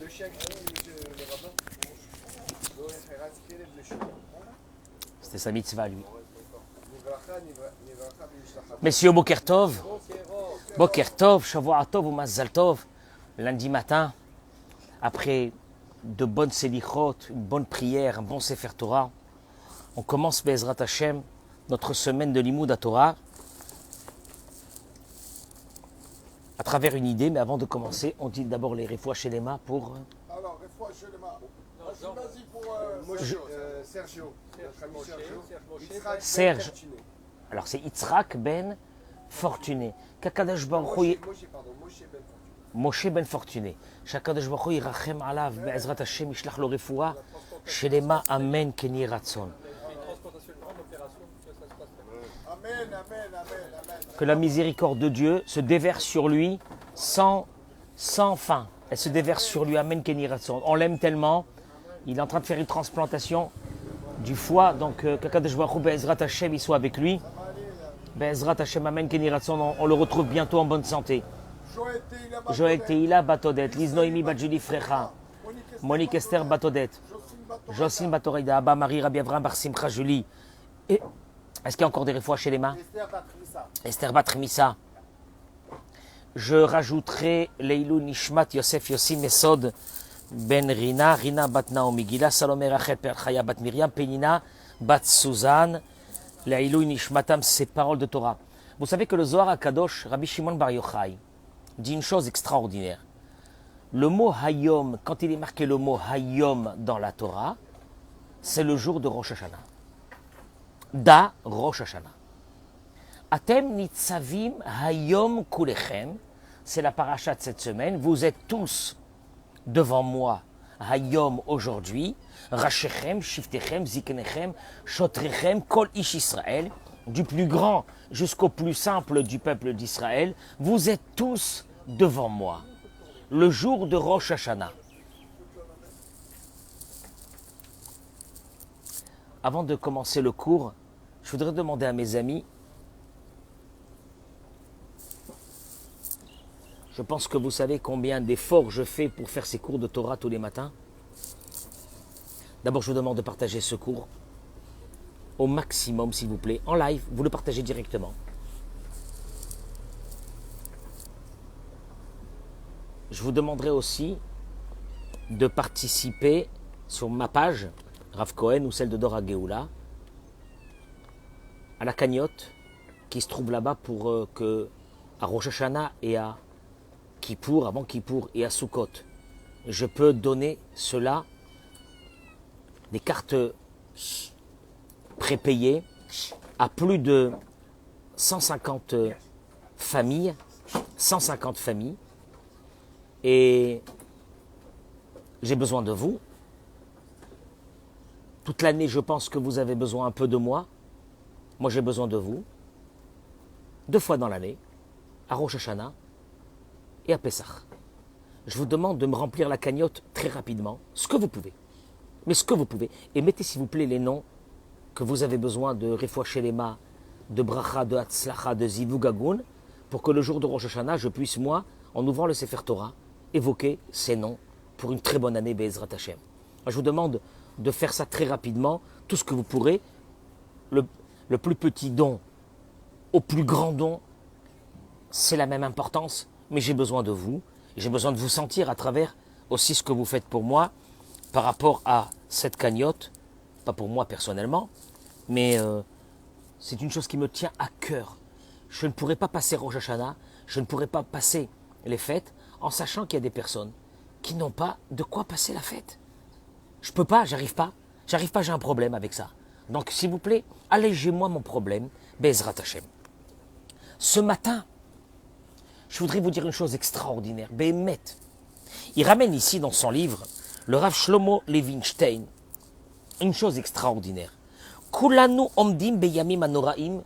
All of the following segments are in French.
le chien qui dit, le rabbin, C'était sa mitzvah, lui. Messieurs, Boker Tov. Boker Tov, Shavua Tov ou Mazal Tov. Lundi matin, après de bonnes selichot, une bonne prière, un bon Sefer Torah, on commence Be'ezrat Hashem, notre semaine de Limoud à Torah, à travers une idée, mais avant de commencer, on dit d'abord les Refoua Shelema pour... Alors, Refoua Shelema. Vas-y pour Sergio. Serge. Alors c'est Yitzhak ben Fortuné. Qu'Akadosh Baruch Hu... Moshe ben Fortuné. Qu'Akadosh Baruch Hu yirachem alav be'ezrat Hashem yishlach lo refoua shelema amen keni ratzon. Que la miséricorde de Dieu se déverse sur lui sans fin. Elle se déverse sur lui, amen keni ratzon. On l'aime tellement, il est en train de faire une transplantation du foie, donc qu'Akadosh Baruch Hu be'ezrat Hashem il soit avec lui. Be'ezrat Hashem amen keni ratzon, on le retrouve bientôt en bonne santé. Joël Teila Batodet, Liz Noémie Badjuli Frecha, Monique Esther Batodet, Jocelyne Batorida, Abba Marie Rabbi Avram Bar Simcha Julie. Et est-ce qu'il y a encore des réfois chez les mains? Esther Batrimissa. Je rajouterai Leilou Nishmat Yosef Yossi Mesod Ben Rina, Rina Bat Naomi Gila, Salomé Rachel Per Chaya Bat Miriam, Penina Bat Suzanne, Leilou Nishmatam, ces paroles de Torah. Vous savez que le Zohar HaKadosh, Rabbi Shimon Bar Yochai, dit une chose extraordinaire. Le mot Hayom, quand il est marqué le mot Hayom dans la Torah, c'est le jour de Rosh Hashanah. Da Rosh Hashanah. Atem nitzavim Hayom kulechem, c'est la paracha de cette semaine. Vous êtes tous devant moi, Hayom aujourd'hui, Rachechem, Shiftechem, Ziknechem, Shotrechem, Kol Ish Israël, du plus grand jusqu'au plus simple du peuple d'Israël, vous êtes tous devant moi, le jour de Rosh Hashanah. Avant de commencer le cours, je voudrais demander à mes amis, je pense que vous savez combien d'efforts je fais pour faire ces cours de Torah tous les matins. D'abord, je vous demande de partager ce cours au maximum, s'il vous plaît, en live, vous le partagez directement. Je vous demanderai aussi de participer sur ma page, Rav Cohen ou celle de Dora Geoula, à la cagnotte qui se trouve là-bas pour que à Rosh Hashanah et à Kippour, avant Kippour et à Sukkot, je peux donner cela, des cartes prépayées à plus de 150 familles, 150 familles, et j'ai besoin de vous. Toute l'année, je pense que vous avez besoin un peu de moi. Moi, j'ai besoin de vous. 2 fois dans l'année, à Rosh Hashanah et à Pessah. Je vous demande de me remplir la cagnotte très rapidement, ce que vous pouvez. Mais ce que vous pouvez. Et mettez, s'il vous plaît, les noms que vous avez besoin de Refoua Shelema, de Bracha, de Hatzlacha, de Zivug Hagoun, pour que le jour de Rosh Hashanah, je puisse, moi, en ouvrant le Sefer Torah, évoquer ces noms pour une très bonne année Be'ezrat Hashem. Je vous demande de faire ça très rapidement, tout ce que vous pourrez. Le plus petit don au plus grand don, c'est la même importance, mais j'ai besoin de vous. J'ai besoin de vous sentir à travers aussi ce que vous faites pour moi par rapport à cette cagnotte, pas pour moi personnellement, mais c'est une chose qui me tient à cœur. Je ne pourrais pas passer Rosh Hashanah, je ne pourrais pas passer les fêtes en sachant qu'il y a des personnes qui n'ont pas de quoi passer la fête. Je peux pas, j'arrive pas, j'ai un problème avec ça. Donc s'il vous plaît, allégez-moi mon problème, Be'ezrat Hashem. Ce matin, je voudrais vous dire une chose extraordinaire, Béhémet. Il ramène ici dans son livre, le Rav Shlomo Levinstein, une chose extraordinaire. Kulanu omdim beyamim anoraim.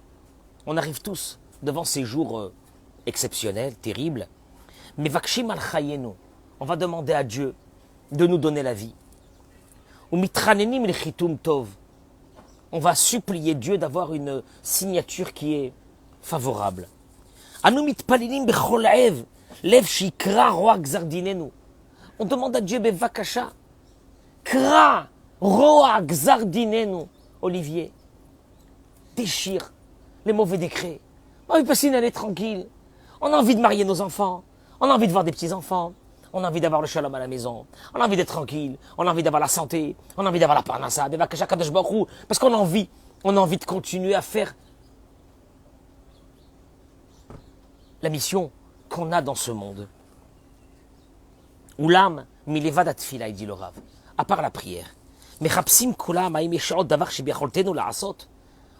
On arrive tous devant ces jours exceptionnels, terribles. Mais vakshim al chayenu. On va demander à Dieu de nous donner la vie. Ou mitranenim lechitum tov. On va supplier Dieu d'avoir une signature qui est favorable. Anu mitpalilim bechol lev, lev shikra roa gzardinenu. On demande à Dieu, bevakasha, kra roa gzardinenu. Olivier, déchire les mauvais décrets. On a envie de passer une année tranquille. On a envie de marier nos enfants. On a envie de voir des petits-enfants. On a envie d'avoir le shalom à la maison. On a envie d'être tranquille. On a envie d'avoir la santé. On a envie d'avoir la parnassa. Parce qu'on a envie. On a envie de continuer à faire la mission qu'on a dans ce monde. Oulam, milevad atfila, dit le Rav. À part la prière. Mais rapsim kulam, davar shibiacholtenu la'asot.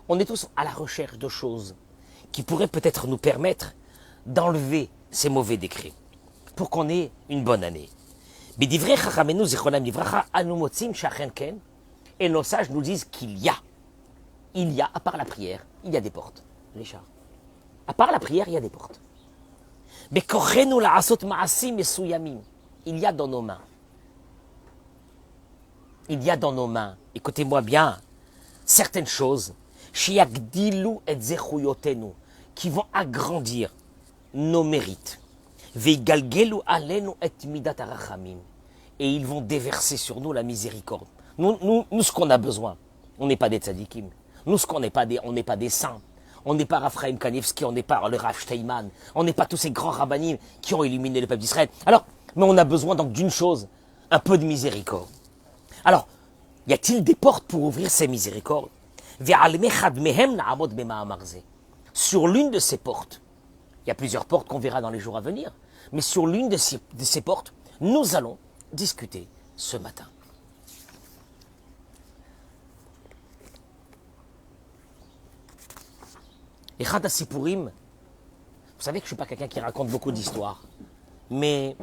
On est tous à la recherche de choses qui pourraient peut-être nous permettre d'enlever ces mauvais décrets pour qu'on ait une bonne année. Et nos sages nous disent qu'il y a, à part la prière, il y a des portes. Richard. À part la prière, il y a des portes. Il y a dans nos mains. Il y a dans nos mains, écoutez-moi bien, certaines choses qui vont agrandir nos mérites. Et ils vont déverser sur nous la miséricorde. Nous ce qu'on a besoin, on n'est pas des tzadikim. Nous, ce qu'on n'est pas on n'est pas des saints. On n'est pas Raphaël Kanievski, on n'est pas le Rav Steinman. On n'est pas tous ces grands rabbinim qui ont illuminé le peuple d'Israël. Alors, mais on a besoin donc d'une chose, un peu de miséricorde. Alors, y a-t-il des portes pour ouvrir ces miséricordes? Sur l'une de ces portes, il y a plusieurs portes qu'on verra dans les jours à venir, mais sur l'une de ces portes, nous allons discuter ce matin. Et Chad Sipurim, vous savez que je ne suis pas quelqu'un qui raconte beaucoup d'histoires, mais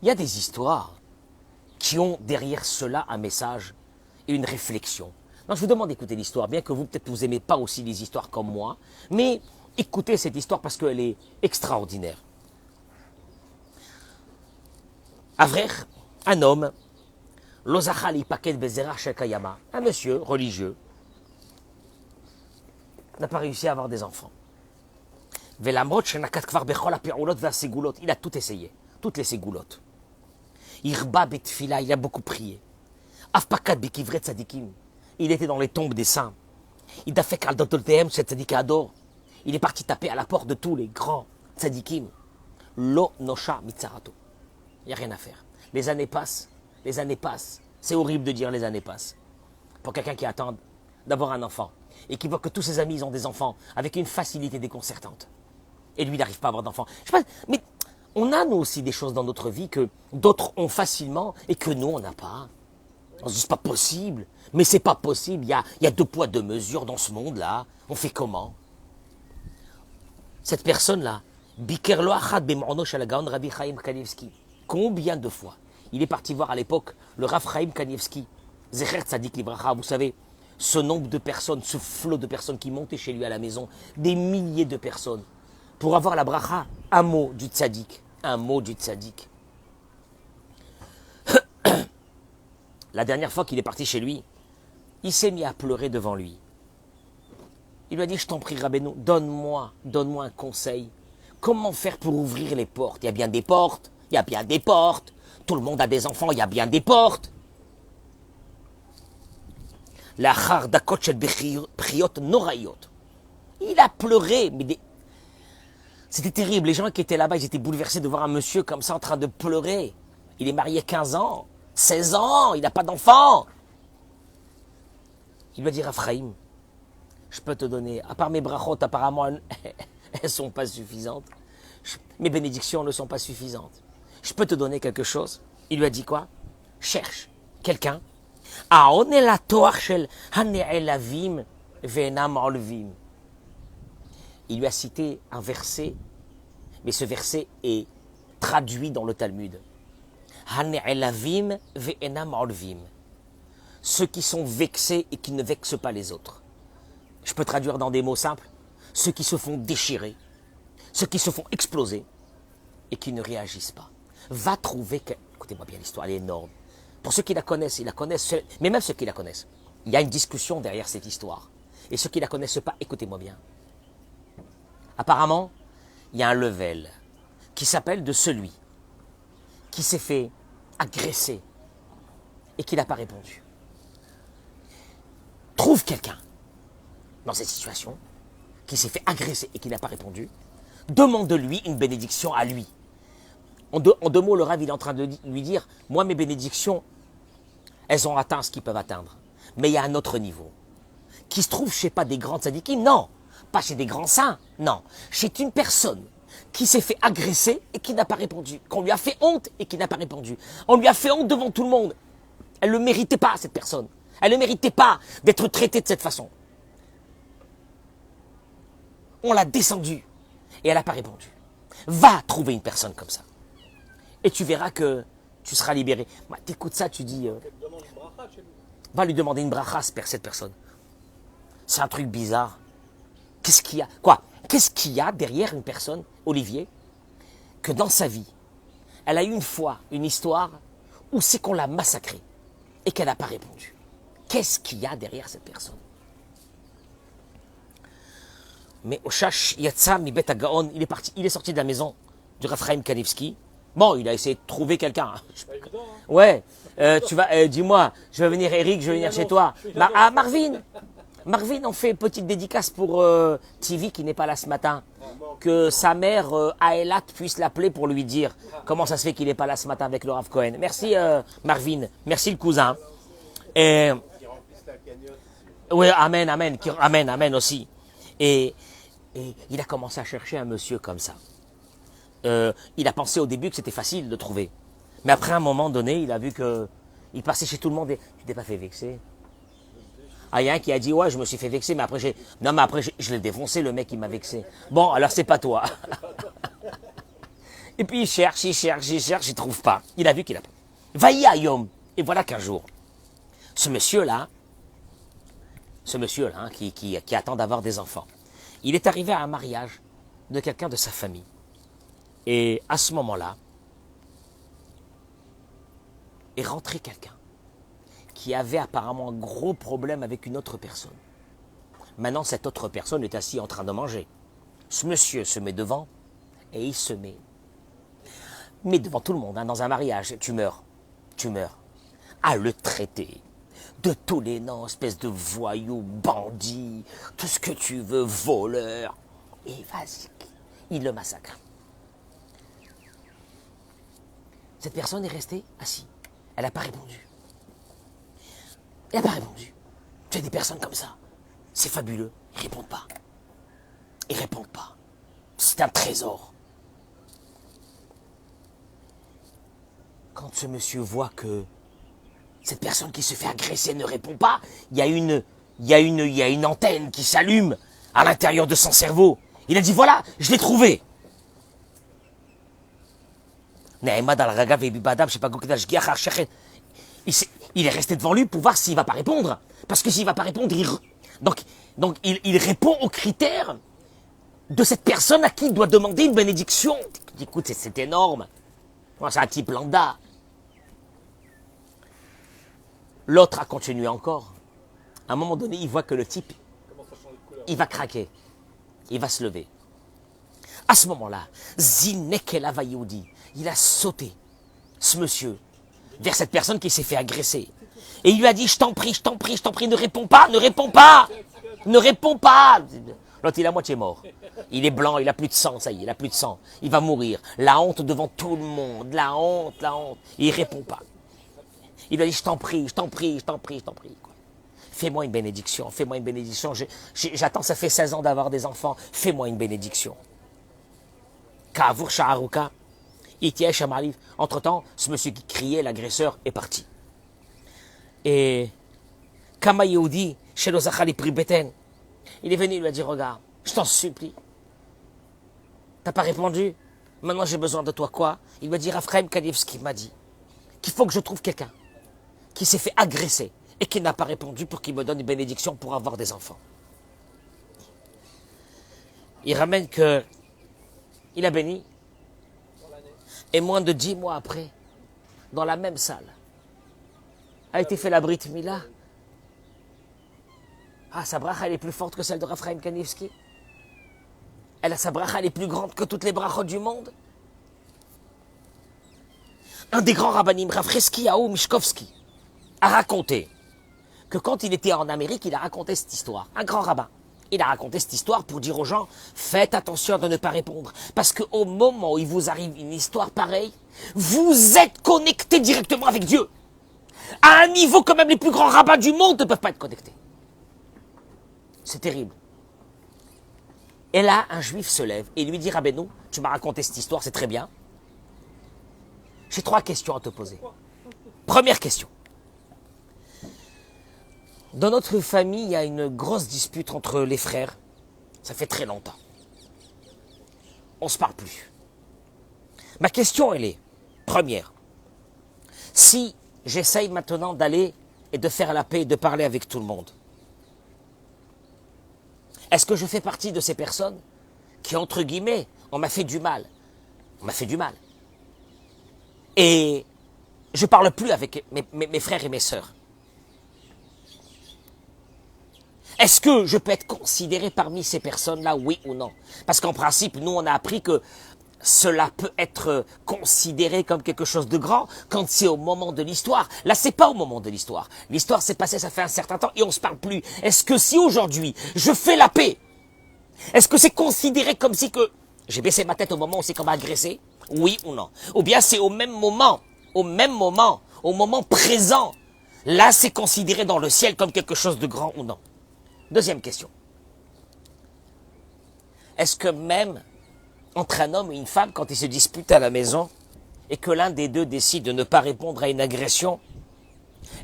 il y a des histoires qui ont derrière cela un message et une réflexion. Non, je vous demande d'écouter l'histoire, bien que vous, peut-être, vous n'aimez pas aussi les histoires comme moi, mais écoutez cette histoire parce qu'elle est extraordinaire. Avrer, un homme, Lozachali Paket Bezerach Shekayama, un monsieur religieux, n'a pas réussi à avoir des enfants. Il a tout essayé, toutes les ségoulottes. Il a beaucoup prié. Il était dans les tombes des saints. Il est parti taper à la porte de tous les grands tzadikim. Lo nosha mitzarato. Il n'y a rien à faire. Les années passent. C'est horrible de dire les années passent. Pour quelqu'un qui attend d'avoir un enfant et qui voit que tous ses amis ont des enfants avec une facilité déconcertante. Et lui, il n'arrive pas à avoir d'enfants. Je sais pas, mais on a nous aussi des choses dans notre vie que d'autres ont facilement et que nous, on n'a pas. On se dit, c'est pas possible. Mais c'est pas possible. Il y a deux poids, deux mesures dans ce monde-là. On fait comment? Cette personne-là, Bikerlo Achad Bemorno Shalagaon Rabbi Chaim Kanievski. Combien de fois il est parti voir à l'époque le Rav Chaim Kanievski, Zecher Tzadik Libracha, vous savez, ce nombre de personnes, ce flot de personnes qui montaient chez lui à la maison, des milliers de personnes, pour avoir la bracha, un mot du tzaddik, un mot du tzaddik. La dernière fois qu'il est parti chez lui, il s'est mis à pleurer devant lui. Il lui a dit, je t'en prie, Rabbeinu, donne-moi un conseil. Comment faire pour ouvrir les portes? Il y a bien des portes, Tout le monde a des enfants, il y a bien des portes. La chardakot shel priot noraïot. Il a pleuré, mais c'était terrible. Les gens qui étaient là-bas, ils étaient bouleversés de voir un monsieur comme ça en train de pleurer. Il est marié 15 ans, 16 ans, il n'a pas d'enfant. Il va dire à Ephraim, je peux te donner, à part mes brachot, apparemment, elles ne sont pas suffisantes. Mes bénédictions ne sont pas suffisantes. Je peux te donner quelque chose. Il lui a dit quoi? Cherche quelqu'un. Il lui a cité un verset, mais ce verset est traduit dans le Talmud. Ceux qui sont vexés et qui ne vexent pas les autres. Je peux traduire dans des mots simples. Ceux qui se font déchirer, ceux qui se font exploser et qui ne réagissent pas. Va trouver que... Écoutez-moi bien, l'histoire elle est énorme. Pour ceux qui la connaissent, ils la connaissent, mais même ceux qui la connaissent, il y a une discussion derrière cette histoire. Et ceux qui ne la connaissent pas, écoutez-moi bien. Apparemment, il y a un level qui s'appelle de celui qui s'est fait agresser et qui n'a pas répondu. Trouve quelqu'un dans cette situation qui s'est fait agresser et qui n'a pas répondu. Demande-lui une bénédiction à lui. En deux mots, le Rav, il est en train de lui dire, moi, mes bénédictions, elles ont atteint ce qu'ils peuvent atteindre. Mais il y a un autre niveau. Qui se trouve chez pas des grands tzadikim, non. Pas chez des grands saints, non. Chez une personne qui s'est fait agresser et qui n'a pas répondu. Qu'on lui a fait honte et qui n'a pas répondu. On lui a fait honte devant tout le monde. Elle ne le méritait pas, cette personne. Elle ne méritait pas d'être traitée de cette façon. On l'a descendue et elle n'a pas répondu. Va trouver une personne comme ça. Et tu verras que tu seras libéré. Bah, t'écoutes ça, tu dis... va lui demander une bracha, cette personne. C'est un truc bizarre. Qu'est-ce qu'il y a? Quoi? Qu'est-ce qu'il y a derrière une personne, Olivier, que dans sa vie, elle a eu une fois une histoire où c'est qu'on l'a massacrée et qu'elle n'a pas répondu? Qu'est-ce qu'il y a derrière cette personne? Mais Oshash Yatsa Mibet Gaon, il est sorti de la maison du Rav Chaim Kanievski. Bon, il a essayé de trouver quelqu'un. Ouais, tu vas, dis-moi, je vais venir, Eric, je vais venir chez toi. Marvin, on fait une petite dédicace pour TV qui n'est pas là ce matin. Que sa mère, Aelat, puisse l'appeler pour lui dire comment ça se fait qu'il n'est pas là ce matin avec le Rav Cohen. Merci Marvin, merci le cousin. Et oui, amen, amen aussi. Et il a commencé à chercher un monsieur comme ça. Il a pensé au début que c'était facile de trouver. Mais après un moment donné, il a vu que il passait chez tout le monde et tu t'es pas fait vexer. Ah, il y a un qui a dit ouais, je me suis fait vexer, mais après je l'ai défoncé, le mec qui m'a vexé. Bon, alors c'est pas toi. Et puis il cherche, il trouve pas. Il a vu qu'il a pas. Vaïe Ayom. Et voilà qu'un jour, ce monsieur-là, qui attend d'avoir des enfants, il est arrivé à un mariage de quelqu'un de sa famille. Et à ce moment-là, est rentré quelqu'un qui avait apparemment un gros problème avec une autre personne. Maintenant, cette autre personne est assise en train de manger. Ce monsieur se met devant et il se met. Mais devant tout le monde, hein, dans un mariage, tu meurs. À le traiter de tous les noms, espèce de voyou, bandit, tout ce que tu veux, voleur. Et vas-y, il le massacre. Cette personne est restée assise. Elle n'a pas répondu. Elle n'a pas répondu. Tu as des personnes comme ça. C'est fabuleux. Ils ne répondent pas. C'est un trésor. Quand ce monsieur voit que cette personne qui se fait agresser ne répond pas, il y a une antenne qui s'allume à l'intérieur de son cerveau. Il a dit voilà, je l'ai trouvé. Il est resté devant lui pour voir s'il ne va pas répondre. Parce que s'il ne va pas répondre, donc il répond aux critères de cette personne à qui il doit demander une bénédiction. Écoute, c'est énorme. Moi, c'est un type lambda. L'autre a continué encore. À un moment donné, il voit que le type, il va craquer. Il va se lever. À ce moment-là, Zinekela Vayoudi, il a sauté, ce monsieur, vers cette personne qui s'est fait agresser. Et il lui a dit, je t'en prie, ne réponds pas. L'autre, il est à moitié mort. Il est blanc, il a plus de sang, ça y est, il a plus de sang. Il va mourir. La honte devant tout le monde, la honte. Il répond pas. Il lui a dit, je t'en prie. Fais-moi une bénédiction. J'attends, ça fait 16 ans d'avoir des enfants. Fais-moi une bénédiction. Kavur Sha'aruka. Entre-temps, ce monsieur qui criait, l'agresseur, est parti. Et Kama Yehudi, chez l'Ozachali Pribeten, il est venu, il lui a dit, regarde, je t'en supplie. T'as pas répondu? Maintenant j'ai besoin de toi quoi? Il lui a dit, Rav Chaim Kanievski m'a dit qu'il faut que je trouve quelqu'un qui s'est fait agresser et qui n'a pas répondu pour qu'il me donne une bénédiction pour avoir des enfants. Il ramène que il a béni. Et moins de 10 mois après, dans la même salle, a été fait la Brit Mila. Ah, sa bracha, elle est plus forte que celle de Rav Chaim Kanievski. elle a sa bracha, elle est plus grande que toutes les brachot du monde. Un des grands rabbinim, Rav Cheskiyahu Mishkovski, a raconté que quand il était en Amérique, il a raconté cette histoire. Un grand rabbin. Il a raconté cette histoire pour dire aux gens, faites attention de ne pas répondre. Parce qu'au moment où il vous arrive une histoire pareille, vous êtes connecté directement avec Dieu. À un niveau que même les plus grands rabbins du monde ne peuvent pas être connectés. C'est terrible. Et là, un juif se lève et lui dit, Rabbeinu, tu m'as raconté cette histoire, c'est très bien. J'ai 3 questions à te poser. Première question. Dans notre famille, il y a une grosse dispute entre les frères. Ça fait très longtemps. On ne se parle plus. Ma question, elle est, première, si j'essaye maintenant d'aller et de faire la paix et de parler avec tout le monde, est-ce que je fais partie de ces personnes qui, entre guillemets, on m'a fait du mal? On m'a fait du mal. Et je ne parle plus avec mes frères et mes sœurs. Est-ce que je peux être considéré parmi ces personnes-là, oui ou non? Parce qu'en principe, nous, on a appris que cela peut être considéré comme quelque chose de grand quand c'est au moment de l'histoire. Là, c'est pas au moment de l'histoire. L'histoire s'est passée, ça fait un certain temps et on se parle plus. Est-ce que si aujourd'hui, je fais la paix, est-ce que c'est considéré comme si que j'ai baissé ma tête au moment où c'est qu'on m'a agressé? Oui ou non? Ou bien c'est au même moment, au moment présent. Là, c'est considéré dans le ciel comme quelque chose de grand ou non? Deuxième question. Est-ce que même entre un homme et une femme, quand ils se disputent à la maison, et que l'un des deux décide de ne pas répondre à une agression,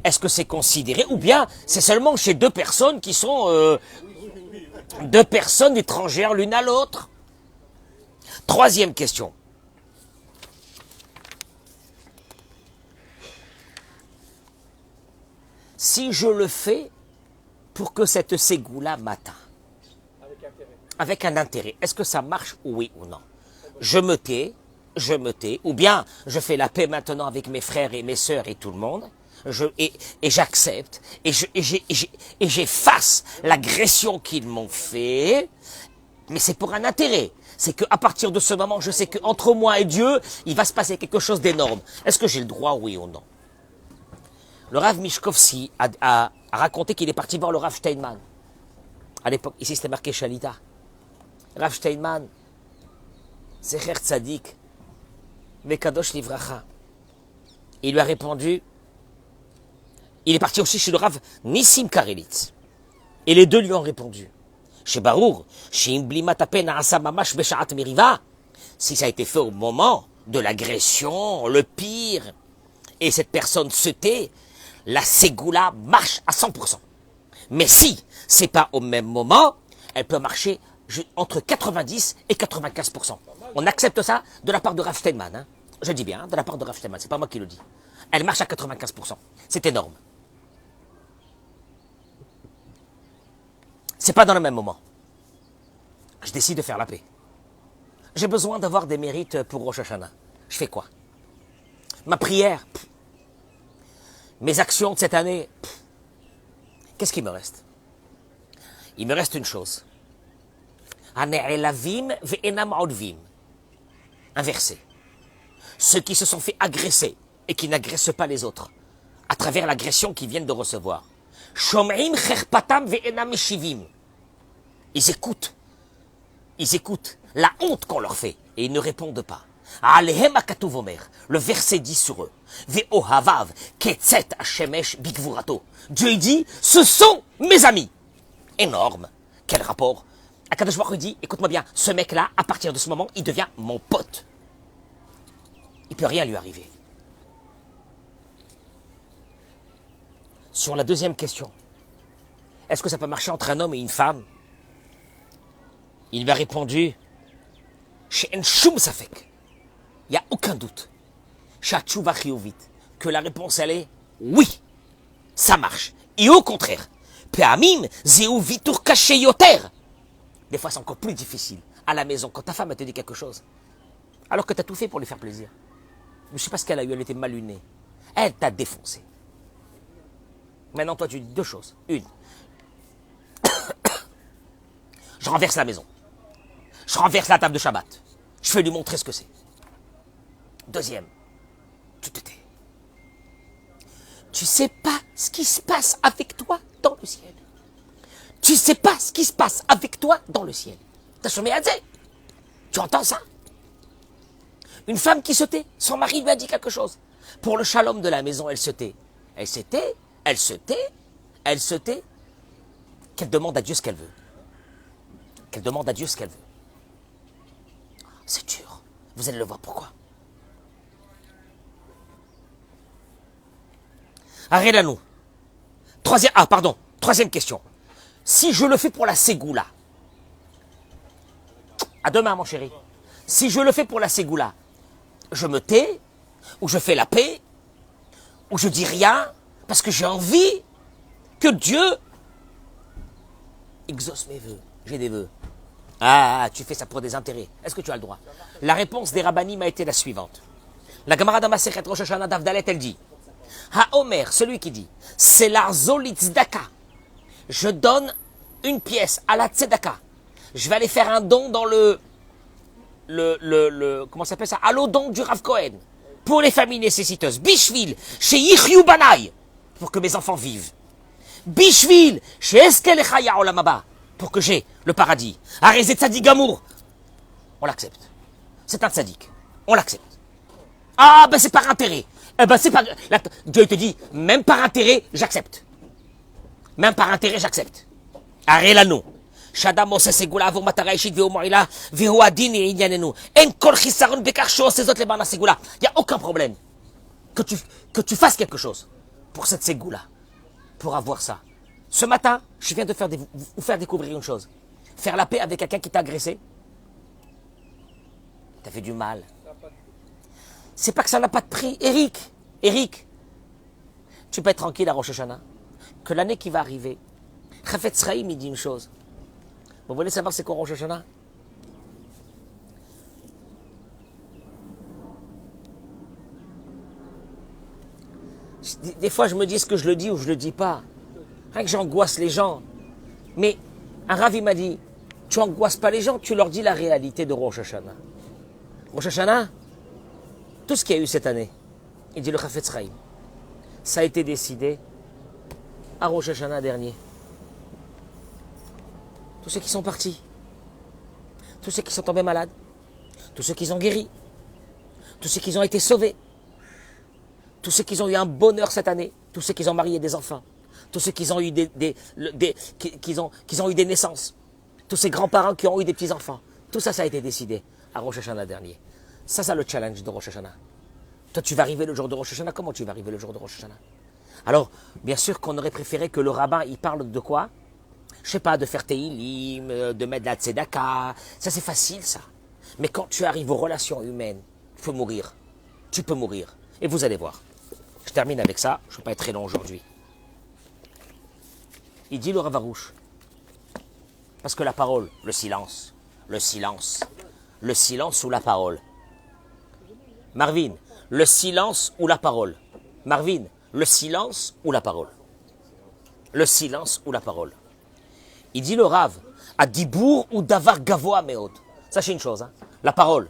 est-ce que c'est considéré? Ou bien c'est seulement chez 2 personnes qui sont 2 personnes étrangères l'une à l'autre? Troisième question. Si je le fais pour que cette ségoula m'atteint, avec un intérêt, est-ce que ça marche, oui ou non? Je me tais, ou bien je fais la paix maintenant avec mes frères et mes sœurs et tout le monde, et j'accepte, et j'efface l'agression qu'ils m'ont fait, mais c'est pour un intérêt. C'est qu'à partir de ce moment, je sais qu'entre moi et Dieu, il va se passer quelque chose d'énorme. Est-ce que j'ai le droit, oui ou non? Le Rav Mishkovski a raconté qu'il est parti voir le Rav Steinman. À l'époque, ici c'était marqué Shalita. Rav Steinman, Zecher Tzadik, Mekadosh Livracha. Il lui a répondu, il est parti aussi chez le Rav Nissim Karelitz. Et les deux lui ont répondu, chez Barour, chez Imblimat Apen Asa Mamash Beshaat Meriva, si ça a été fait au moment de l'agression, le pire, et cette personne se tait, la ségoula marche à 100%. Mais si c'est pas au même moment, elle peut marcher entre 90 et 95%. On accepte ça de la part de Rav Steinman. Hein. Je dis bien, de la part de Rav Steinman, c'est pas moi qui le dis. Elle marche à 95%. C'est énorme. C'est pas dans le même moment. Je décide de faire la paix. J'ai besoin d'avoir des mérites pour Rosh Hashanah. Je fais quoi? Ma prière, mes actions de cette année, qu'est-ce qu'il me reste? Il me reste une chose. Un verset. Ceux qui se sont fait agresser et qui n'agressent pas les autres, à travers l'agression qu'ils viennent de recevoir. Ils écoutent la honte qu'on leur fait et ils ne répondent pas. Le verset dit sur eux, Dieu dit, ce sont mes amis. Énorme. Quel rapport? Akadosh Baruch Hu dit, écoute-moi bien, ce mec-là, à partir de ce moment, il devient mon pote. Il ne peut rien lui arriver. Sur la deuxième question, est-ce que ça peut marcher entre un homme et une femme? Il m'a répondu, She'en shum safek. Il n'y a aucun doute. Sha'tshuva chiyuvit. Que la réponse, elle est oui. Ça marche. Et au contraire, Pe'amim zeu vitur kaché yoter. Des fois, c'est encore plus difficile. À la maison, quand ta femme te dit quelque chose, alors que tu as tout fait pour lui faire plaisir. Je ne sais pas ce qu'elle a eu, elle était mal lunée. Elle t'a défoncé. Maintenant, toi, tu dis 2 choses. Une, je renverse la maison. Je renverse la table de Shabbat. Je vais lui montrer ce que c'est. Deuxième, tu te tais. Tu sais pas ce qui se passe avec toi dans le ciel. Tu sais pas ce qui se passe avec toi dans le ciel. T'as chômé à dire. Tu entends ça? Une femme qui se tait, son mari lui a dit quelque chose. Pour le shalom de la maison, elle se tait. Elle se tait, elle se tait, elle se tait. Qu'elle demande à Dieu ce qu'elle veut. Qu'elle demande à Dieu ce qu'elle veut. C'est dur. Vous allez le voir pourquoi. Arrête à nous. Troisième question. Si je le fais pour la ségoula, à demain mon chéri, si je le fais pour la ségoula, je me tais, ou je fais la paix, ou je dis rien, parce que j'ai envie que Dieu exauce mes vœux. J'ai des vœux. Ah, tu fais ça pour des intérêts. Est-ce que tu as le droit? La réponse des rabbanim a été la suivante. La Gemara dans Masechet Rosh Hashanah Daf Dalet, elle dit, Ha-Omer, celui qui dit, c'est l'arzo litzdaka. Je donne une pièce à la tzedaka. Je vais aller faire un don dans comment ça s'appelle ça? À l'odon du Rav Cohen. Pour les familles nécessiteuses. Bishvil, chez Yichyu Banai. Pour que mes enfants vivent. Bishvil, chez Eskel Echaya Olamaba. Pour que j'ai le paradis. Arezet Tzadik Gamour. On l'accepte. C'est un tzaddik. On l'accepte. Ah, ben c'est par intérêt. Eh ben c'est pas... Dieu te dit, même par intérêt, j'accepte. Même par intérêt, j'accepte. Arelano. Shadam ose segula avur matara ishit veu mo'ila veu adin inyanenu. En kol chisaron bekar she'ose zot leban segula. Il n'y a aucun problème que tu fasses quelque chose pour cette segula, pour avoir ça. Ce matin, je viens de vous faire découvrir une chose. Faire la paix avec quelqu'un qui t'a agressé. T'as fait du mal. C'est pas que ça n'a pas de prix. Eric, tu peux être tranquille à Rosh Hashanah. Que l'année qui va arriver, Chafetz Chaim, il dit une chose. Vous voulez savoir c'est quoi Rosh Hashanah? Des fois, je me dis est-ce que je le dis ou je le dis pas. Rien que j'angoisse les gens. Mais un Rav, il m'a dit, tu angoisses pas les gens, tu leur dis la réalité de Rosh Hashanah. Rosh Hashanah, tout ce qu'il y a eu cette année, il dit le Chafetz Chaim, ça a été décidé à Rosh Hashanah dernier. Tous ceux qui sont partis, tous ceux qui sont tombés malades, tous ceux qui ont guéri, tous ceux qui ont été sauvés, tous ceux qui ont eu un bonheur cette année, tous ceux qui ont marié des enfants, tous ceux qui ont eu qui ont eu des naissances, tous ces grands-parents qui ont eu des petits-enfants, tout ça, ça a été décidé à Rosh Hashanah dernier. Ça, c'est le challenge de Rosh Hashanah. Toi, tu vas arriver le jour de Rosh Hashanah, comment tu vas arriver le jour de Rosh Hashanah? Alors, bien sûr qu'on aurait préféré que le rabbin, il parle de quoi? Je sais pas, de faire Teilim, de mettre la tzedaka, ça c'est facile ça. Mais quand tu arrives aux relations humaines, il faut mourir. Tu peux mourir. Et vous allez voir. Je termine avec ça, je ne vais pas être très long aujourd'hui. Il dit le Rav Arush, parce que la parole, le silence ou la parole. Marvin, le silence ou la parole. Marvin, le silence ou la parole. Le silence ou la parole. Il dit le Rav, à Dibour ou Davar Gavoa Meod. Sachez une chose, hein, la parole,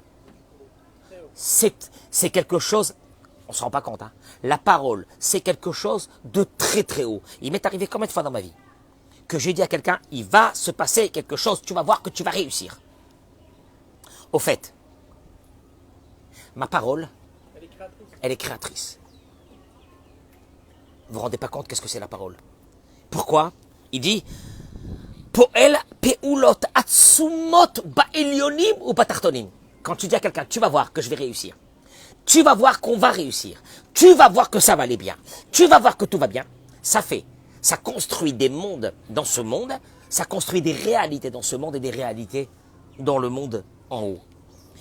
c'est quelque chose, on ne se rend pas compte, hein, la parole, c'est quelque chose de très très haut. Il m'est arrivé combien de fois dans ma vie que j'ai dit à quelqu'un, il va se passer quelque chose, tu vas voir que tu vas réussir. Au fait, ma parole, elle est créatrice. Vous ne vous rendez pas compte qu'est-ce que c'est la parole? Pourquoi? Il dit, Poel peulot atsumot ba'elyonim ou ba'tartonim. Quand tu dis à quelqu'un, tu vas voir que je vais réussir. Tu vas voir qu'on va réussir. Tu vas voir que ça va aller bien. Tu vas voir que tout va bien. Ça construit des mondes dans ce monde. Ça construit des réalités dans ce monde et des réalités dans le monde en haut.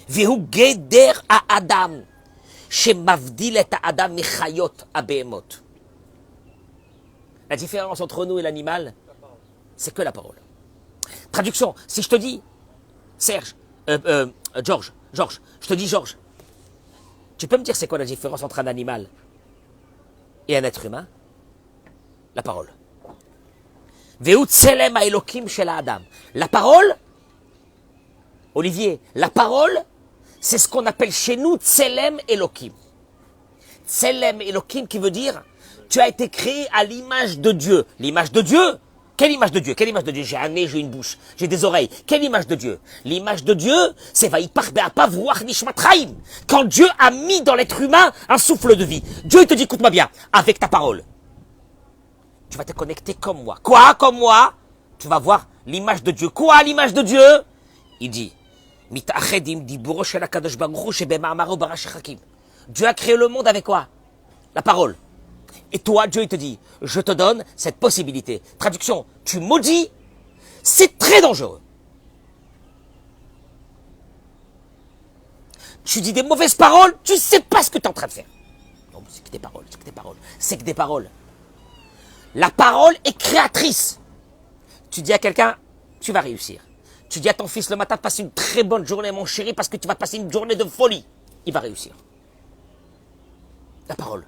Vehu geder a Adam. Shemavdil et Adam michayot a behemot. La différence entre nous et l'animal, c'est que la parole. Traduction, si je te dis, Georges, je te dis Georges, tu peux me dire c'est quoi la différence entre un animal et un être humain? La parole. Veut tselem ha Elokim shel Adam. La parole, Olivier, la parole, c'est ce qu'on appelle chez nous Tselem Elohim. Tselem Elohim qui veut dire, tu as été créé à l'image de Dieu. L'image de Dieu? Quelle image de Dieu? Quelle image de Dieu? J'ai un nez, j'ai une bouche, j'ai des oreilles. Quelle image de Dieu? L'image de Dieu, c'est Vaïpar Be'apav Ruach Nishmat Chaim. Quand Dieu a mis dans l'être humain un souffle de vie. Dieu il te dit, écoute-moi bien, avec ta parole. Tu vas te connecter comme moi. Quoi? Comme moi? Tu vas voir l'image de Dieu. Quoi l'image de Dieu? Il dit, Dieu a créé le monde avec quoi? La parole. Et toi, Dieu, il te dit, je te donne cette possibilité. Traduction, tu maudis, c'est très dangereux. Tu dis des mauvaises paroles, tu sais pas ce que tu es en train de faire. Non, c'est que des paroles, c'est que des paroles, c'est que des paroles. La parole est créatrice. Tu dis à quelqu'un, tu vas réussir. Tu dis à ton fils le matin, passe une très bonne journée, mon chéri, parce que tu vas passer une journée de folie. Il va réussir. La parole.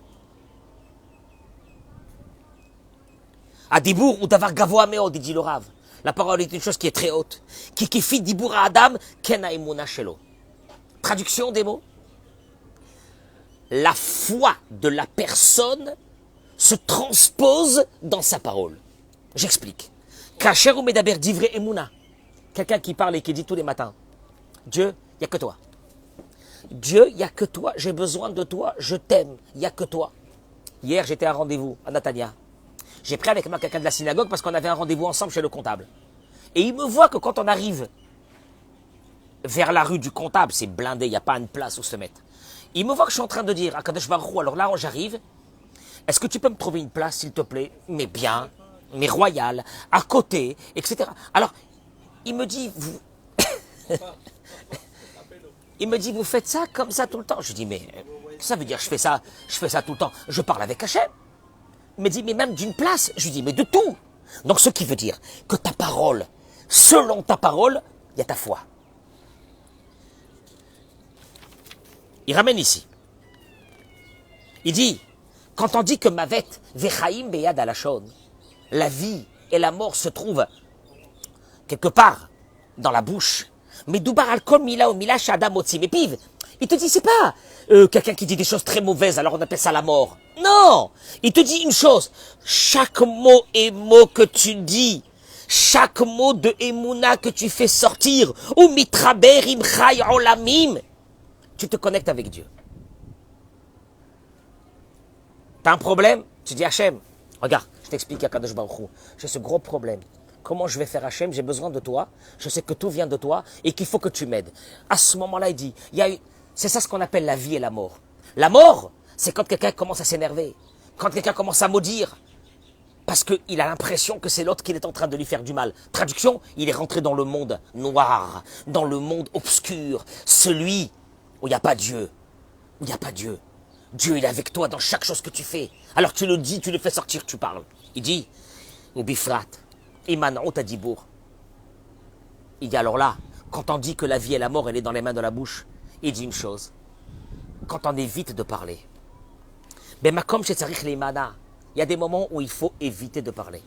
Adibour ou davar gavoa meod, dit le Rav. La parole est une chose qui est très haute. Qui fit dibour à Adam, kena emuna shelo. Traduction des mots. La foi de la personne se transpose dans sa parole. J'explique. Kacher ou medaber divrei emuna. Quelqu'un qui parle et qui dit tous les matins, Dieu, il n'y a que toi. Dieu, il n'y a que toi, j'ai besoin de toi, je t'aime, il n'y a que toi. Hier, j'étais à un rendez-vous à Natania. J'ai pris avec moi quelqu'un de la synagogue parce qu'on avait un rendez-vous ensemble chez le comptable. Et il me voit que quand on arrive vers la rue du comptable, c'est blindé, il n'y a pas une place où se mettre. Il me voit que je suis en train de dire à Kadosh Baruch Hu, alors là, j'arrive, est-ce que tu peux me trouver une place, s'il te plaît, mais bien, mais royale, à côté, etc. Alors, il me dit, vous... il me dit, vous faites ça comme ça tout le temps. Je dis, mais ça veut dire, je fais ça tout le temps. Je parle avec Hachem. Il me dit, mais même d'une place. Je lui dis, mais de tout. Donc, ce qui veut dire que ta parole, selon ta parole, il y a ta foi. Il ramène ici. Il dit, quand on dit que Mavet, Vechaim Beyad Alashon, la vie et la mort se trouvent quelque part dans la bouche. Mais Doubar Alkol Mila ou Mila Shadam Otsi. Mais pive, il te dit, c'est pas quelqu'un qui dit des choses très mauvaises, alors on appelle ça la mort. Non, il te dit une chose, chaque mot et mot que tu dis, chaque mot de Emouna que tu fais sortir, ou Mitraber Imchai Olamim, tu te connectes avec Dieu. T'as un problème? Tu dis Hachem, regarde, je t'explique à Kadosh Baruch Hu, j'ai ce gros problème. Comment je vais faire Hachem? J'ai besoin de toi, je sais que tout vient de toi et qu'il faut que tu m'aides. À ce moment-là, il dit, c'est ça ce qu'on appelle la vie et la mort. La mort, c'est quand quelqu'un commence à s'énerver, quand quelqu'un commence à maudire, parce qu'il a l'impression que c'est l'autre qui est en train de lui faire du mal. Traduction, il est rentré dans le monde noir, dans le monde obscur, celui où il n'y a pas Dieu, où il n'y a pas Dieu. Dieu, il est avec toi dans chaque chose que tu fais. Alors tu le dis, tu le fais sortir, tu parles. Il dit, ou bifrat, imanot adibour. Il dit alors là, quand on dit que la vie et la mort, elle est dans les mains de la bouche, il dit une chose. Quand on évite de parler, ben makom shetzarich leimana, il y a des moments où il faut éviter de parler.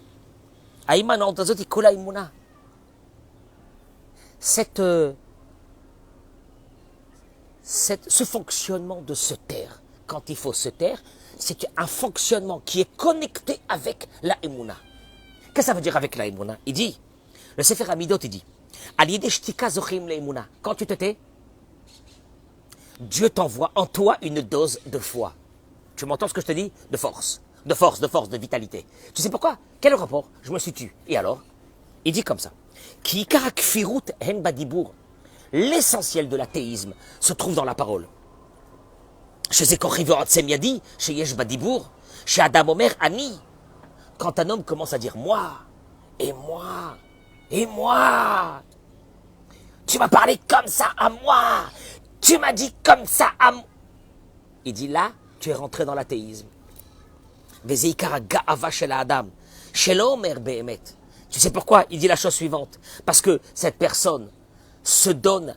Aïmanot azot ikola imuna. Ce fonctionnement de se taire, quand il faut se taire, c'est un fonctionnement qui est connecté avec la Emouna. Qu'est-ce que ça veut dire avec la Emouna? Il dit, le Sefer Hamidot, il dit, quand tu te tais, Dieu t'envoie en toi une dose de foi. Tu m'entends ce que je te dis? De force, de vitalité. Tu sais pourquoi? Quel rapport? Je me suis tué. Et alors? Il dit comme ça. Ki ikarak firut hen badibour. L'essentiel de l'athéisme se trouve dans la parole. Chez Zekochivorot Semiadi, chez Yesh Badibour, chez Adam Omer Ani. Quand un homme commence à dire moi, et moi, et moi, tu m'as parlé comme ça à moi, tu m'as dit comme ça à moi. Il dit là, tu es rentré dans l'athéisme. Vezeikara Ga'ava shel Adam, shel Omer Behemet. Tu sais pourquoi? Il dit la chose suivante. Parce que cette personne se donne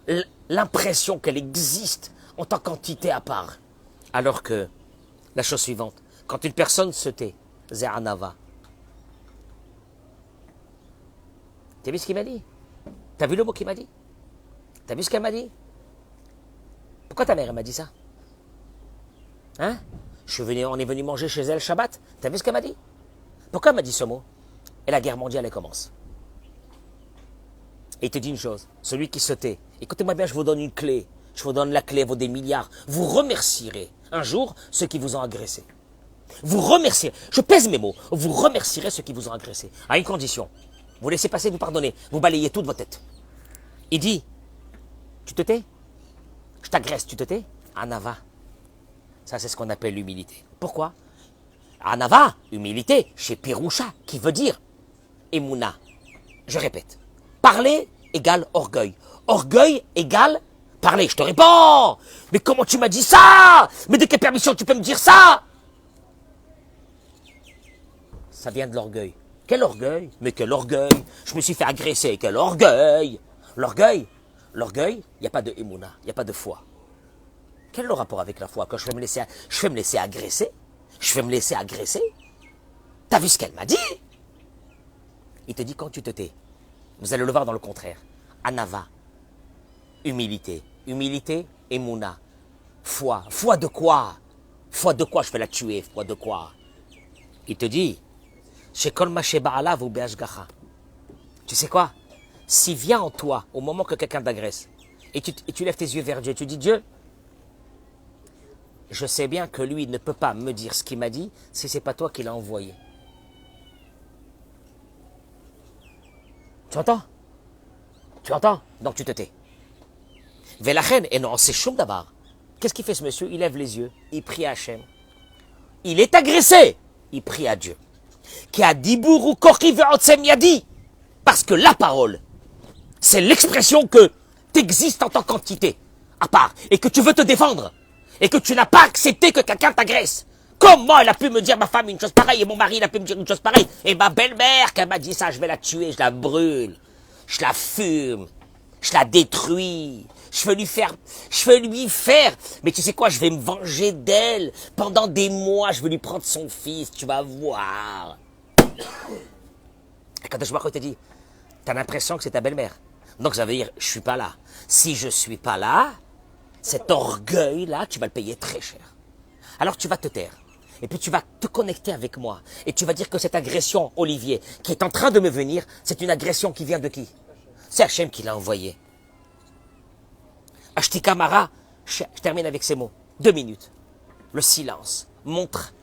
l'impression qu'elle existe en tant qu'entité à part. Alors que, la chose suivante, quand une personne se tait, Ze'anava. Tu as vu ce qu'il m'a dit? Tu as vu le mot qu'il m'a dit? T'as vu ce qu'elle m'a dit? Pourquoi ta mère, elle m'a dit ça? Hein? On est venu manger chez elle Shabbat. T'as vu ce qu'elle m'a dit? Pourquoi elle m'a dit ce mot? Et la guerre mondiale, elle commence. Et il te dit une chose, celui qui se tait, écoutez-moi bien, je vous donne une clé. Je vous donne la clé, vaut des milliards. Vous remercierez un jour ceux qui vous ont agressé. Vous remercierez, je pèse mes mots, vous remercierez ceux qui vous ont agressé. À une condition, vous laissez passer, vous pardonnez, vous balayez toute votre tête. Il dit, tu te tais? Je t'agresse, tu te tais? Anava. Ça, c'est ce qu'on appelle l'humilité. Pourquoi? Anava, humilité, chez Piroucha, qui veut dire Emouna. Je répète, parler égale orgueil. Orgueil égale parler. Je te réponds. Mais comment tu m'as dit ça? Mais de quelle permission tu peux me dire ça? Ça vient de l'orgueil. Quel orgueil? Mais quel orgueil? Je me suis fait agresser. Quel orgueil? L'orgueil, il n'y a pas de Emouna, il n'y a pas de foi. Quel est le rapport avec la foi? Quand je vais me laisser agresser? Je vais me laisser agresser? T'as vu ce qu'elle m'a dit? Il te dit quand tu te tais. Vous allez le voir dans le contraire. Anava. Humilité. Humilité, Emouna. Foi. Foi de quoi? Foi de quoi je vais la tuer? Foi de quoi? Il te dit, Shekol Mashe Ba'ala ou Be'ashgacha. Tu sais quoi? Si vient en toi, au moment que quelqu'un t'agresse, et tu lèves tes yeux vers Dieu, tu dis, Dieu, je sais bien que lui ne peut pas me dire ce qu'il m'a dit si ce n'est pas toi qui l'as envoyé. Tu entends? Tu entends? Donc tu te tais. Velachen, et non, c'est choum d'abord. Qu'est-ce qu'il fait ce monsieur? Il lève les yeux, il prie à Hachem. Il est agressé, il prie à Dieu. Qui a dit bourou kochi ve'otsem yadi. Parce que la parole, c'est l'expression que tu existes en tant qu'entité, à part, et que tu veux te défendre, et que tu n'as pas accepté que quelqu'un t'agresse. Comment elle a pu me dire, ma femme, une chose pareille, et mon mari, il a pu me dire une chose pareille, et ma belle-mère, qu'elle m'a dit ça, je vais la tuer, je la brûle, je la fume, je la détruis, je veux lui faire, mais tu sais quoi, je vais me venger d'elle, pendant des mois, je vais lui prendre son fils, tu vas voir. Et quand je te dis, t'as l'impression que c'est ta belle-mère. Donc ça veut dire, je suis pas là. Si je suis pas là, cet orgueil-là, tu vas le payer très cher. Alors tu vas te taire. Et puis tu vas te connecter avec moi. Et tu vas dire que cette agression, Olivier, qui est en train de me venir, c'est une agression qui vient de qui? C'est Hachem qui l'a envoyé. Ashtika Mara, je termine avec ces mots. 2 minutes. Le silence montre.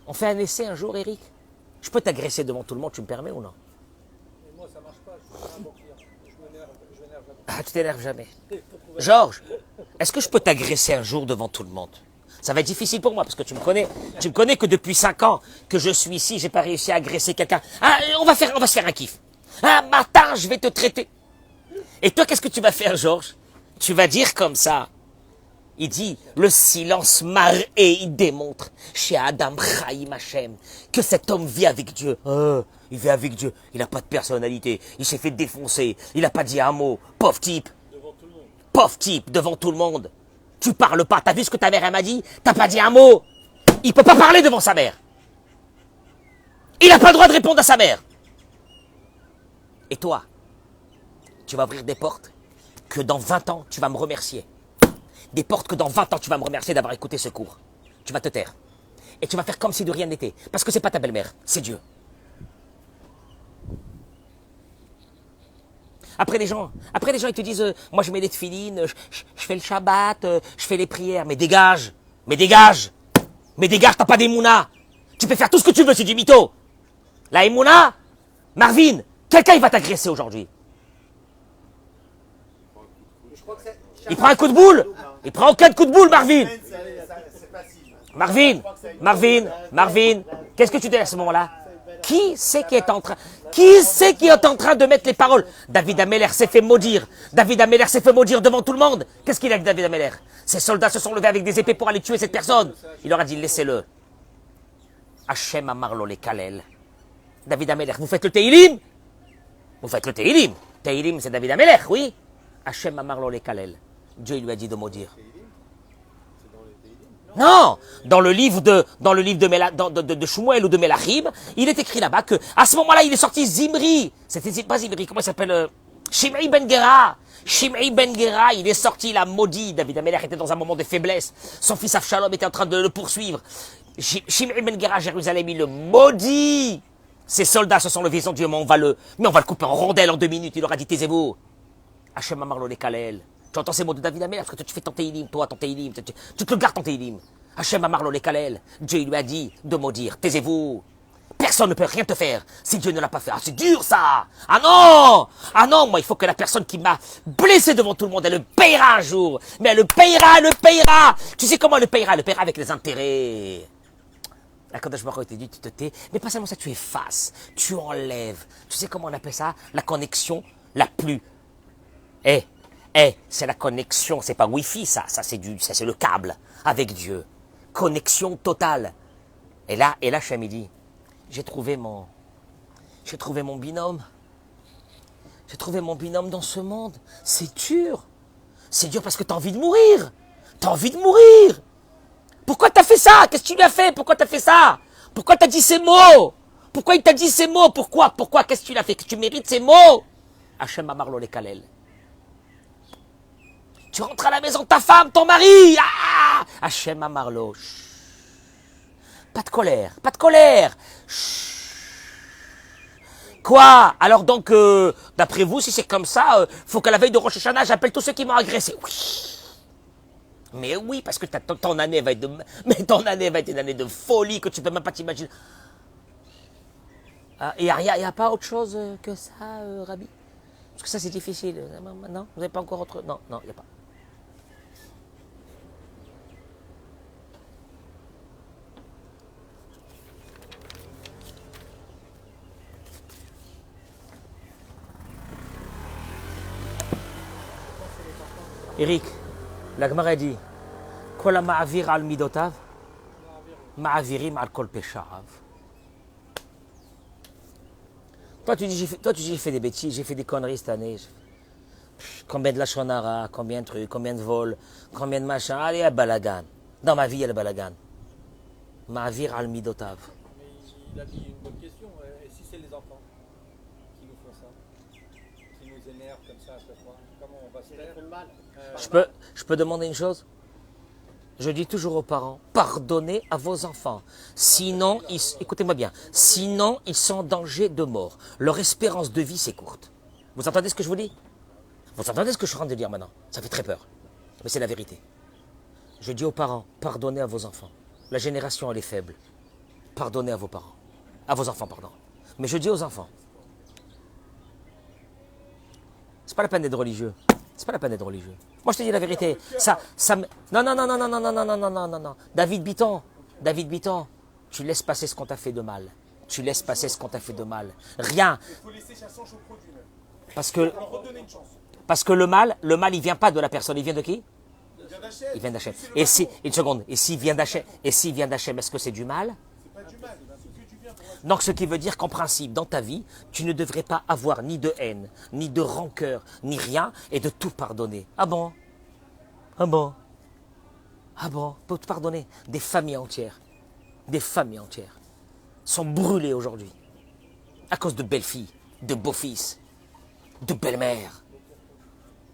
On fait un essai un jour, Eric? Je peux t'agresser devant tout le monde, tu me permets ou non? Et moi, ça marche pas. Je suis un mentir. Je m'énerve jamais. Ah, tu t'énerves jamais. Georges, est-ce que je peux t'agresser un jour devant tout le monde? Ça va être difficile pour moi parce que tu me connais que depuis 5 ans que je suis ici, j'ai pas réussi à agresser quelqu'un. Ah, on va se faire un kiff. Un matin, je vais te traiter. Et toi, qu'est-ce que tu vas faire, Georges? Tu vas dire comme ça. Il dit, le silence maré, il démontre chez Adam Chaim Hashem que cet homme vit avec Dieu. Il vit avec Dieu, il n'a pas de personnalité, il s'est fait défoncer, il n'a pas dit un mot. Pauvre type. Devant tout le monde. Pauvre type, devant tout le monde. Tu parles pas, t'as vu ce que ta mère elle m'a dit? T'as pas dit un mot. Il peut pas parler devant sa mère. Il n'a pas le droit de répondre à sa mère. Et toi, tu vas ouvrir des portes que dans 20 ans, tu vas me remercier. Des portes que dans 20 ans, tu vas me remercier d'avoir écouté ce cours. Tu vas te taire. Et tu vas faire comme si de rien n'était. Parce que c'est pas ta belle-mère, c'est Dieu. Après les gens, ils te disent, moi je mets les tefilines, je fais le Shabbat, je fais les prières. Mais dégage. T'as pas d'Emouna. Tu peux faire tout ce que tu veux, c'est du mytho. La Emouna, Marvin, quelqu'un il va t'agresser aujourd'hui. Je crois que c'est... Il prend un coup de boule. Il prend aucun coup de boule, Marvin. C'est facile. Marvin, qu'est-ce que tu dis à ce moment-là? Qui c'est qui est en train de mettre les paroles? David Ameller s'est fait maudire. David Ameller s'est fait maudire devant tout le monde. Qu'est-ce qu'il a dit, David Ameller? Ses soldats se sont levés avec des épées pour aller tuer cette personne. Il leur a dit, laissez-le. Hachem Amarlo les Kalel. David Ameller, vous faites le Teilim? Teilim, c'est David Ameller, oui. Hachem Amarlo les Kalel. Dieu lui a dit de maudire. Non, dans le livre de Shmuel ou de Melachim, il est écrit là-bas que à ce moment-là, il est sorti Zimri. C'était pas Zimri, comment il s'appelle Shimei Ben Gera, Shimei Ben Gera, il est sorti, il a maudit. David Amelech était dans un moment de faiblesse. Son fils Avshalom était en train de le poursuivre. Shimei Ben Gera à Jérusalem, il le maudit. Ses soldats se sont levés, ils ont dit, mais on va le couper en rondelles en 2 minutes. Il leur a dit, taisez-vous. Hachem Amar lo le Kalel. Tu entends ces mots de David Amelech, parce que tu fais ton Teilim, toi, ton Teilim. Tu te le gardes ton Teilim. Hachem Amar lo le Kalel. Dieu lui a dit de maudire. Taisez-vous. Personne ne peut rien te faire si Dieu ne l'a pas fait. Ah, c'est dur ça. Ah non. Ah non, moi, il faut que la personne qui m'a blessé devant tout le monde, elle le payera un jour. Mais elle le payera, elle le payera. Tu sais comment elle le payera? Elle le payera avec les intérêts. La Kodesh Baruch Hu te dit, tu te tais. Mais pas seulement ça, tu effaces, tu enlèves. Tu sais comment on appelle ça? La connexion la plus... c'est la connexion, c'est pas Wi-Fi ça c'est le câble avec Dieu. Connexion totale. Et là, Hachem il dit, j'ai trouvé mon binôme. J'ai trouvé mon binôme dans ce monde. C'est dur. C'est dur parce que t'as envie de mourir. T'as envie de mourir. Pourquoi t'as fait ça? Qu'est-ce que tu lui as fait? Pourquoi t'as fait ça? Pourquoi t'as dit ces mots? Pourquoi il t'a dit ces mots? Pourquoi? Qu'est-ce que tu l'as fait? Que tu mérites ces mots? Hachem Amar lo le Kalel. Tu rentres à la maison de ta femme, ton mari. Ah, Hachem Amar lo. Pas de colère, pas de colère. Quoi? Alors donc, d'après vous, si c'est comme ça, faut qu'à la veille de Rosh Hashanah, j'appelle tous ceux qui m'ont agressé. Oui. Mais oui, parce que ton année va être une année de folie que tu peux même pas t'imaginer. Il n'y a pas autre chose que ça, Rabbi? Parce que ça, c'est difficile. Non? Vous n'avez pas encore autre... Non, il n'y a pas. Eric, la Gemara dit, Kol ma'avir al midotav, ma'avirim al kol peshav. Toi tu dis j'ai fait des bêtises, j'ai fait des conneries cette année. Combien de lachonara, combien de trucs, combien de vols, combien de machins. Allez, à balagan. Dans ma vie, il y a le balagan. Ma'avir al midotav. Mais il a dit une bonne question. Et si c'est les enfants qui nous font ça, qui nous énervent comme ça à chaque fois, comment on va se faire? Je peux demander une chose? Je dis toujours aux parents, pardonnez à vos enfants. Sinon, écoutez-moi bien, sinon ils sont en danger de mort. Leur espérance de vie, c'est courte. Vous entendez ce que je vous dis? Vous entendez ce que je suis en train de dire maintenant? Ça fait très peur. Mais c'est la vérité. Je dis aux parents, pardonnez à vos enfants. La génération, elle est faible. Pardonnez à vos parents. À vos enfants, pardon. Mais je dis aux enfants, c'est pas la peine d'être religieux. C'est pas la peine d'être religieux. Moi, je te dis la vérité. Non. David Bitton, tu laisses passer ce qu'on t'a fait de mal. Tu laisses passer ce qu'on t'a fait de mal. Rien. Il faut laisser chasser au produit même. Parce que le mal, il vient pas de la personne. Il vient de qui? Il vient d'Hachem. Et s'il vient d'Hachem, est-ce que c'est du mal? C'est pas du mal, c'est que du bien pour moi. Donc, ce qui veut dire qu'en principe, dans ta vie, tu ne devrais pas avoir ni de haine, ni de rancœur, ni rien, et de tout pardonner. Ah bon? Pour te pardonner. Des familles entières sont brûlées aujourd'hui à cause de belles filles, de beaux-fils, de belles-mères,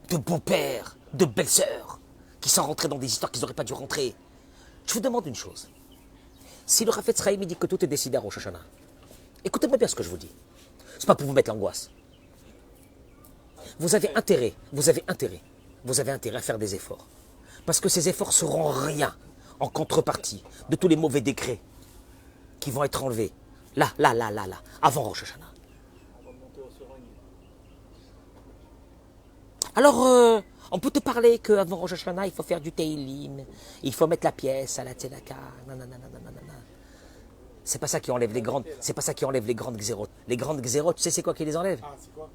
de beaux-pères, de belles-sœurs, qui sont rentrés dans des histoires qu'ils n'auraient pas dû rentrer. Je vous demande une chose. Si le Rafetz Chaim dit que tout est décidé à Rosh Hashanah, écoutez-moi bien ce que je vous dis. C'est pas pour vous mettre l'angoisse. Vous avez intérêt à faire des efforts. Parce que ces efforts seront rien en contrepartie de tous les mauvais décrets qui vont être enlevés. Là, avant Rosh Hashanah. Alors, on peut te parler qu'avant Rosh Hashanah, il faut faire du Teilim, il faut mettre la pièce à la Tzedaka, C'est pas ça qui enlève les grandes xérotes. Les grandes xérotes, tu sais c'est quoi qui les enlève? C'est quoi?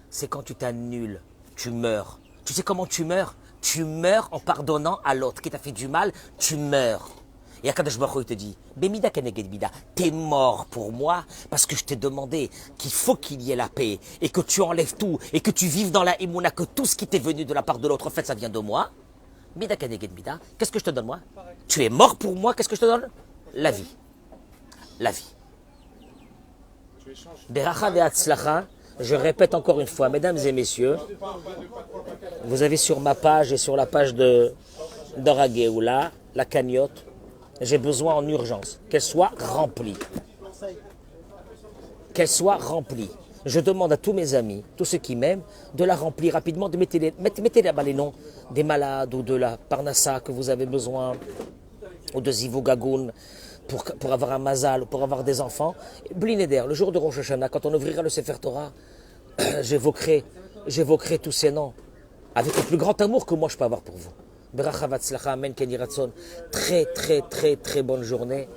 C'est quand tu t'annules, tu meurs. Tu sais comment tu meurs? Tu meurs en pardonnant à l'autre qui t'a fait du mal, tu meurs. Et Akadosh Baruch Hu te dit, Bemida keneged bida, t'es mort pour moi parce que je t'ai demandé qu'il faut qu'il y ait la paix et que tu enlèves tout et que tu vives dans la émouna, que tout ce qui t'est venu de la part de l'autre, en fait, ça vient de moi. Bida keneged bida, qu'est-ce que je te donne moi? Tu es mort pour moi, qu'est-ce que je te donne? La vie. La vie. Beracha ve'atzlacha, Je répète encore une fois, mesdames et messieurs, vous avez sur ma page et sur la page de Dorageoula, la cagnotte, j'ai besoin en urgence qu'elle soit remplie. Qu'elle soit remplie. Je demande à tous mes amis, tous ceux qui m'aiment, de la remplir rapidement, de mettez là-bas les noms des malades ou de la Parnassa que vous avez besoin, ou de Zivu Gagoun, pour avoir un mazal, pour avoir des enfants. Blinéder, le jour de Rosh Hashanah, quand on ouvrira le Sefer Torah, j'évoquerai tous ces noms, avec le plus grand amour que moi je peux avoir pour vous. Beracha vatzlacha, amen, Kenny Ratson. Très, très, très, très bonne journée.